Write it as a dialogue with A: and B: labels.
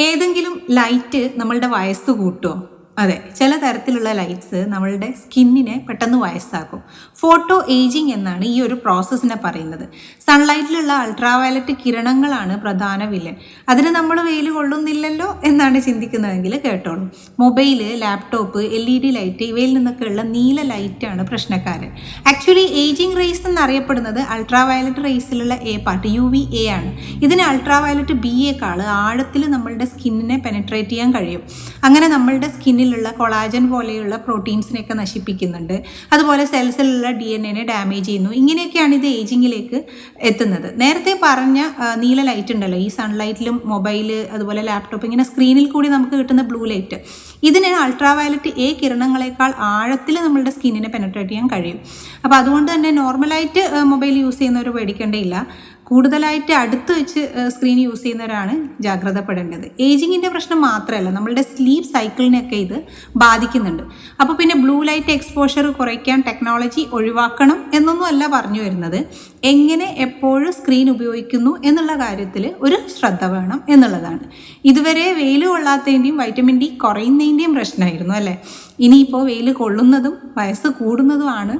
A: ഏതെങ്കിലും ലൈറ്റ് നമ്മളുടെ വയസ്സ് കൂട്ടുമോ? അതെ, ചില തരത്തിലുള്ള ലൈറ്റ്സ് നമ്മളുടെ സ്കിന്നിനെ പെട്ടെന്ന് വയസ്സാക്കും. ഫോട്ടോ ഏജിങ് എന്നാണ് ഈ ഒരു പ്രോസസ്സിനെ പറയുന്നത്. സൺലൈറ്റിലുള്ള അൾട്രാവയലറ്റ് കിരണങ്ങളാണ് പ്രധാന വില്ലൻ. അതിന് നമ്മൾ വെയിൽ കൊള്ളുന്നില്ലല്ലോ എന്നാണ് ചിന്തിക്കുന്നതെങ്കിൽ കേട്ടോളൂ. മൊബൈല്, ലാപ്ടോപ്പ്, LED ലൈറ്റ് ഇവയിൽ നിന്നൊക്കെയുള്ള നീല ലൈറ്റാണ് പ്രശ്നക്കാരൻ. ആക്ച്വലി ഏജിങ് റേസ് എന്നറിയപ്പെടുന്നത് അൾട്രാവയലറ്റ് റേസിലുള്ള പാർട്ട് UVA ആണ്. ഇതിന് അൾട്രാവയലറ്റ് BAക്കാൾ ആഴത്തിൽ നമ്മളുടെ സ്കിന്നിനെ പെനട്രേറ്റ് ചെയ്യാൻ കഴിയും. അങ്ങനെ നമ്മളുടെ സ്കിന്നിലുള്ള കൊളാജൻ പോലെയുള്ള പ്രോട്ടീൻസിനെയൊക്കെ നശിപ്പിക്കുന്നുണ്ട്. അതുപോലെ സെൽസിലുള്ള DNA ഡാമേജ് ചെയ്യുന്നു. ഇങ്ങനെയൊക്കെയാണ് ഇത് ഏജിങ്ങിലേക്ക് എത്തുന്നത്. നേരത്തെ പറഞ്ഞ നീല ലൈറ്റ് ഉണ്ടല്ലോ, ഈ സൺലൈറ്റിലും മൊബൈല് അതുപോലെ ലാപ്ടോപ്പ് ഇങ്ങനെ സ്ക്രീനിൽ കൂടി നമുക്ക് കിട്ടുന്ന ബ്ലൂ ലൈറ്റ്, ഇതിന് അൾട്രാവയലറ്റ് കിരണങ്ങളെക്കാൾ ആഴത്തിൽ നമ്മളുടെ സ്കിന്നിനെ പെനട്രേറ്റ് ചെയ്യാൻ കഴിയും. അപ്പോൾ അതുകൊണ്ട് തന്നെ നോർമലായിട്ട് മൊബൈൽ യൂസ് ചെയ്യുന്നവർ പേടിക്കേണ്ടതില്ല. കൂടുതലായിട്ട് അടുത്ത് വെച്ച് സ്ക്രീൻ യൂസ് ചെയ്യുന്നവരാണ് ജാഗ്രതപ്പെടേണ്ടത്. ഏജിങ്ങിൻ്റെ പ്രശ്നം മാത്രമല്ല, നമ്മളുടെ സ്ലീപ്പ് സൈക്കിളിനെയൊക്കെ ഇത് ബാധിക്കുന്നുണ്ട്. അപ്പോൾ പിന്നെ ബ്ലൂ ലൈറ്റ് എക്സ്പോഷർ കുറയ്ക്കാൻ ടെക്നോളജി ഒഴിവാക്കണം എന്നൊന്നും അല്ല പറഞ്ഞു വരുന്നത്. എങ്ങനെ എപ്പോഴും സ്ക്രീൻ ഉപയോഗിക്കുന്നു എന്നുള്ള കാര്യത്തിൽ ഒരു ശ്രദ്ധ വേണം എന്നുള്ളതാണ്. ഇതുവരെ വെയിൽ കൊള്ളാത്തതിൻ്റെയും വൈറ്റമിൻ D കുറയുന്നതിൻ്റെയും പ്രശ്നമായിരുന്നു അല്ലേ. ഇനിയിപ്പോൾ വെയിൽ കൊള്ളുന്നതും വയസ്സ് കൂടുന്നതുമാണ്